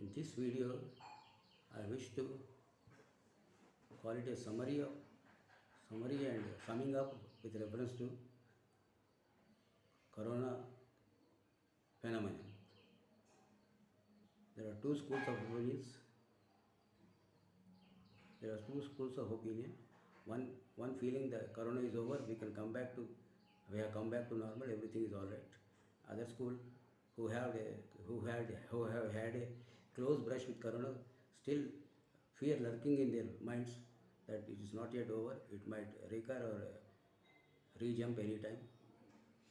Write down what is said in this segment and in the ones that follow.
In this video, I wish to call it a summary and summing up with reference to corona phenomenon. There are two schools of opinions. There are two schools of opinion. One feeling that corona is over, we have come back to normal, everything is all right. Other school who have had a close brush with corona still fear lurking in their minds that it is not yet over, it might recur or re-jump anytime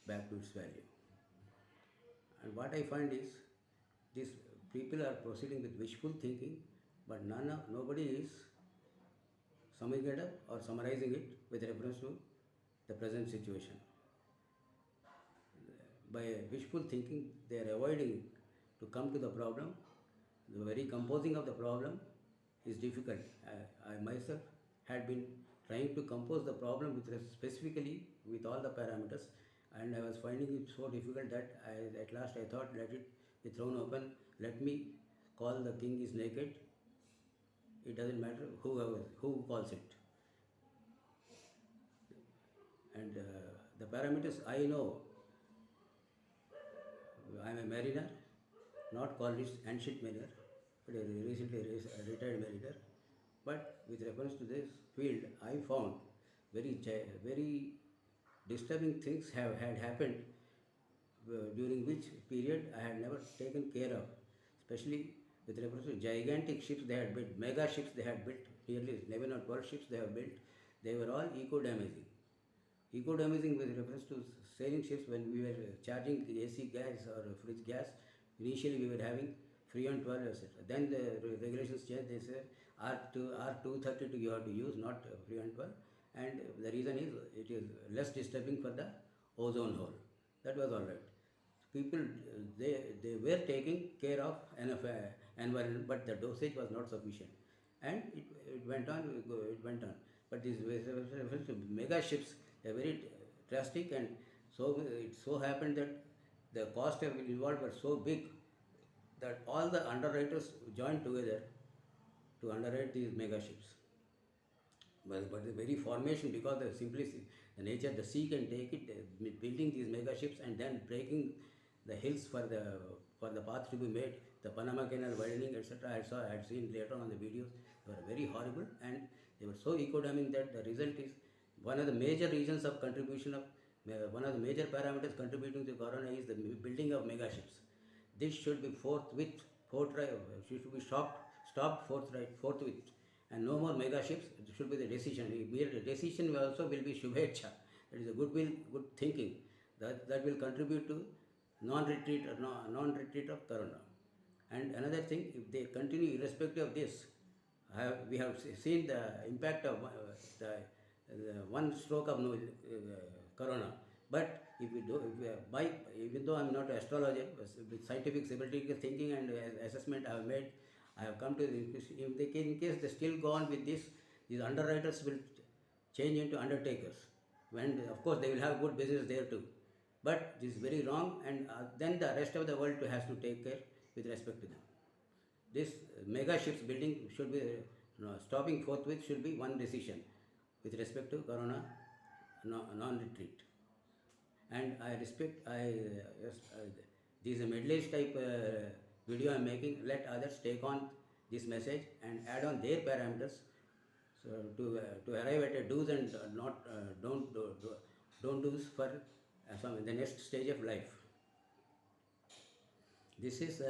back to its value. And what I find is these people are proceeding with wishful thinking, but nobody is summing it up or summarising it with reference to the present situation. By wishful thinking, they are avoiding to come to the problem. The very composing of the problem is difficult. I myself had been trying to compose the problem specifically with all the parameters, and I was finding it so difficult that at last I thought, let it be thrown open. Let me call the king is naked. It doesn't matter who calls it. And the parameters I know. I am a mariner, not called this ancient mariner, but a recently retired mariner. But with reference to this field, I found very disturbing things had happened during which period I had never taken care of, especially with reference to gigantic ships they had built, mega ships they had built, nearly 11 or 12 ships they have built. They were all eco-damaging. Eco-damaging with reference to sailing ships. When we were charging AC gas or fridge gas, initially we were having free on 12, etc. Then the regulations changed. They said R232 you have to use, not free on 12. And the reason is it is less disturbing for the ozone hole. That was all right. People, they were taking care of environment, but the dosage was not sufficient. And it went on. But these mega ships are very drastic, and so it so happened that the cost involved were so big that all the underwriters joined together to underwrite these mega ships. But the very formation, because the simplicity, the nature, the sea can take it, building these mega ships and then breaking the hills for the path to be made, the Panama Canal widening, etc. I had seen later on the videos. They were very horrible, and they were so eco-damaging that the result is one of the major reasons of contribution of one of the major parameters contributing to corona is the building of mega ships. This should be forthwith stopped forthwith, and no more mega ships. It should be the decision. The decision also will be shubhecha. That is a good thinking. That will contribute to non-retreat of corona. And another thing, if they continue irrespective of this, we have seen the impact of the one stroke of corona. But even though I am not an astrologer, with scientific symmetrical thinking and assessment I have come to in case they still go on with this, these underwriters will change into undertakers. And of course they will have good business there too. But this is very wrong, and then the rest of the world has to take care with respect to them. This mega ships building should be stopping forthwith should be one decision with respect to corona non-retreat. And I respect this is a middle-aged type video I am making. Let others take on this message and add on their parameters, so to arrive at a do's and don't do's for the next stage of life. This is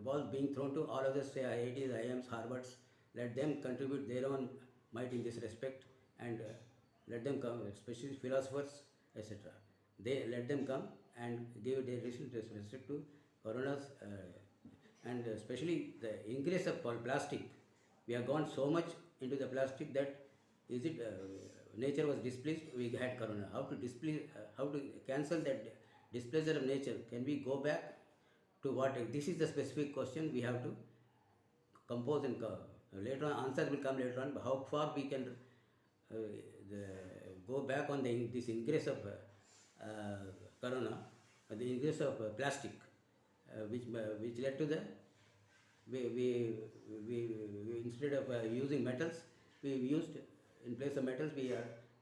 was being thrown to all of us, say IITs, IIMs, Harvards. Let them contribute their own might in this respect, and let them come, especially philosophers, etc. They let them come and give their reason with respect to coronas, and especially the increase of plastic. We have gone so much into the plastic that nature was displeased. We had corona. How to cancel that displeasure of nature? Can we go back to what? This is the specific question we have to compose and later on. Answer will come later on. How far we can go back on this increase of corona, the increase of plastic. which led to the we, we, we instead of using metals, we used in place of metals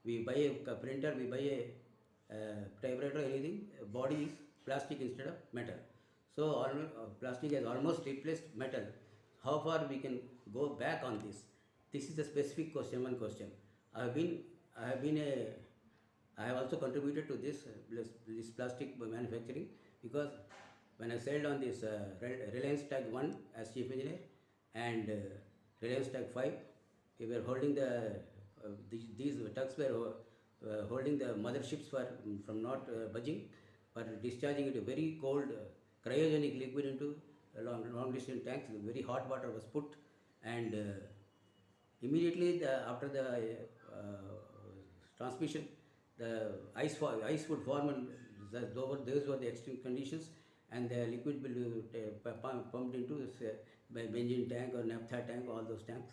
we buy a printer, we buy a typewriter, anything. Body is plastic instead of metal. So plastic has almost replaced metal. How far we can go back on this? This is a specific question. One question. I have been I have been a I have also contributed to this plastic manufacturing, because when I sailed on this Reliance Tag 1 as chief engineer, and Reliance Tag 5, we were holding these tugs were holding the motherships from not budging, for discharging it a very cold cryogenic liquid into long distance tanks. Very hot water was put, and immediately after the transmission, the ice would form, and those were the extreme conditions, and the liquid will pumped into this benzene tank or naphtha tank, all those tanks.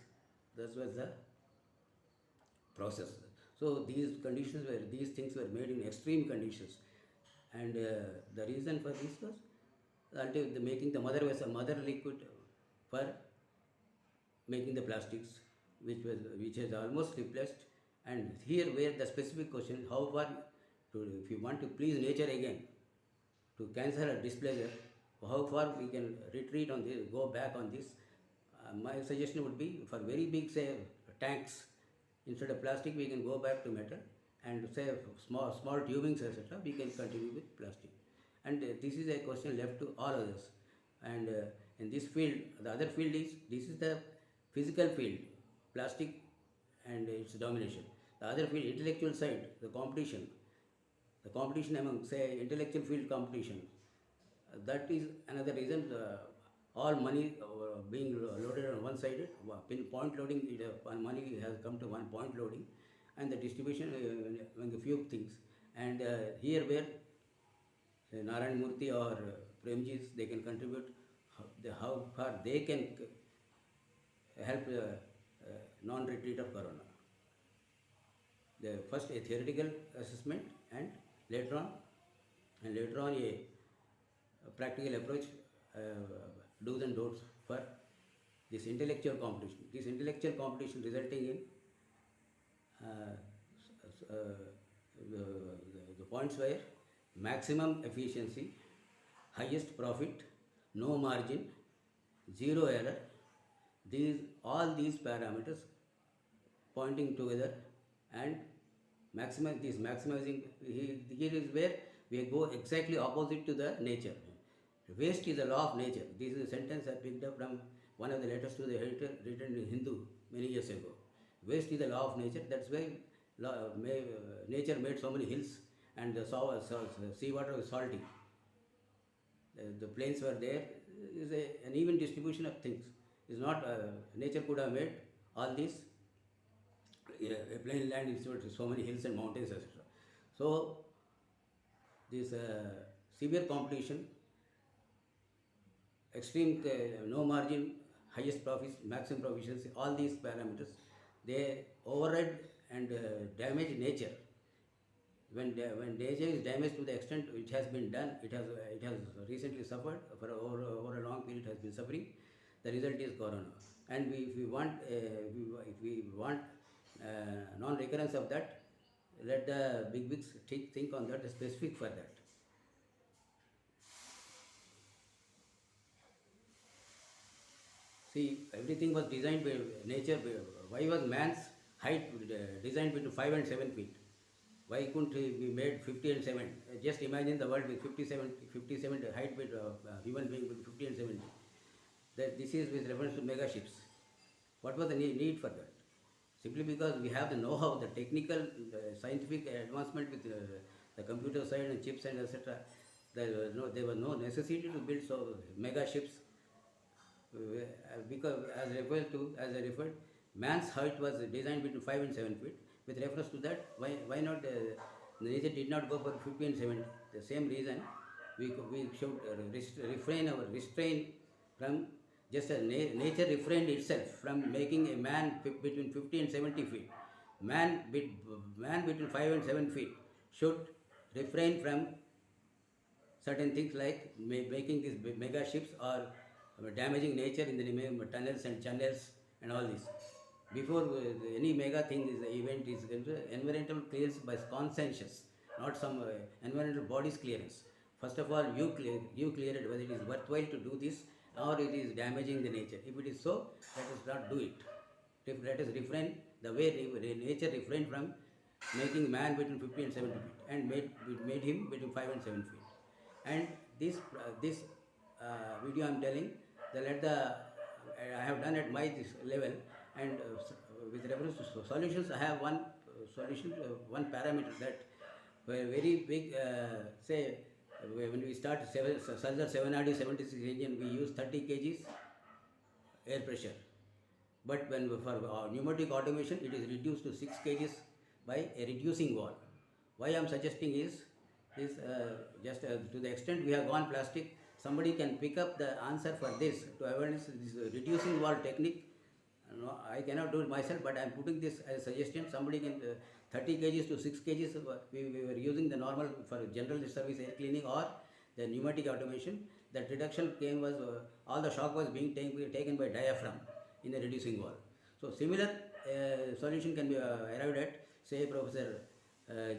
That was the process. So these things were made in extreme conditions, and the reason for this was until making the mother liquid for making the plastics, which has almost replaced. And here where the specific question, how far if you want to please nature again, to cancel a displeasure, how far we can retreat on this, go back on this. My suggestion would be, for very big, say, tanks, instead of plastic we can go back to metal, and say small tubings, etc., we can continue with plastic. And this is a question left to all others. And in this field, the other field is, this is the physical field, plastic and its domination. The other field, intellectual side, the competition among, say, intellectual field competition. That is another reason. All money being loaded on one side, point loading, money has come to one point loading, and the distribution among a few things. And here where Narayan Murthy or Premjis, they can contribute, how far they can help non-retreat of corona. The first a theoretical assessment, and later on a practical approach, do's and don'ts for this intellectual competition. This intellectual competition resulting in the points where maximum efficiency, highest profit, no margin, zero error. All these parameters pointing together, and maximizing. Here is where we go exactly opposite to the nature. Waste is a law of nature. This is a sentence I picked up from one of the letters to the editor written in Hindu many years ago. Waste is a law of nature. That's why nature made so many hills, and the seawater was salty. The plains were there. Is an even distribution of things. Is not nature could have made all these a plain land is so many hills and mountains, etc. So this severe competition, extreme no margin, highest profits, maximum proficiency, all these parameters, they override and damage nature. When nature is damaged to the extent which has been done, it has recently suffered for over a long period, has been suffering. The result is corona. And if we want non-recurrence of that, let the big wigs think on that, specific for that. See, everything was designed by nature. Why was man's height designed between 5 and 7 feet? Why couldn't we made 50 and 7? Just imagine the world with 57 height with human being with 50 and 70. This is with reference to mega ships. What was the need for that? Simply because we have the know-how, the technical, scientific advancement with the computer side and chips and etc. There was no necessity to build so mega ships, because as I referred, man's height was designed between 5 and 7 feet. With reference to that, why not nature did not go for 50 and 70? The same reason we should restrain from, just as nature refrained itself from making a man between 50 and 70 feet. Man between 5 and 7 feet should refrain from certain things like making these mega ships or damaging nature in the name of tunnels and channels and all this. Before any mega thing is event is environmental clearance by consensus, not some environmental bodies clearance. First of all, you clear it whether it is worthwhile to do this or it is damaging the nature. If it is so, let us not do it. Let us refrain the way nature refrained from making man between 50 and 70 feet and made him between 5 and 7 feet. And this video I am telling, the let the I have done at my this level, and with reference to solutions, I have one solution, one parameter that very big, say, when we start Sulzer 7RD 76 engine, we use 30 kgs air pressure. But when for pneumatic automation, it is reduced to 6 kgs by a reducing wall. Why I am suggesting is just to the extent we have gone plastic, somebody can pick up the answer for this to awareness this reducing wall technique. No, I cannot do it myself, but I am putting this as a suggestion. Somebody can 30 kgs to 6 kgs. We were using the normal for general service air cleaning or the pneumatic automation. That reduction came was all the shock was being taken by diaphragm in the reducing wall. So similar solution can be arrived at, say, Professor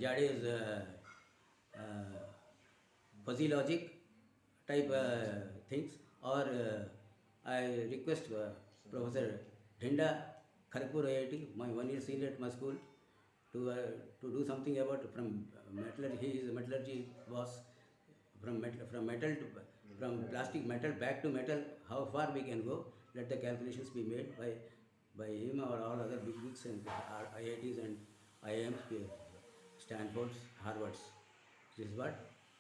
Jade's fuzzy logic type things, or I request Professor Dhinda, Kharagpur IIT, my 1 year senior at my school, to do something about from metallurgy. He is a metallurgy boss. From plastic metal back to metal, how far we can go. Let the calculations be made by him or all other big wigs and IITs and IIMs, Stanfords, Harvards. This is what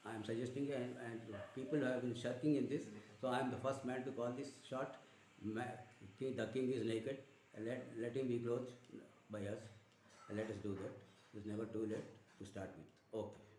I am suggesting, and people have been shirking in this. So I am the first man to call this shot. The king is naked. Let him be clothed by us. Let us do that. It's never too late to start with. Okay.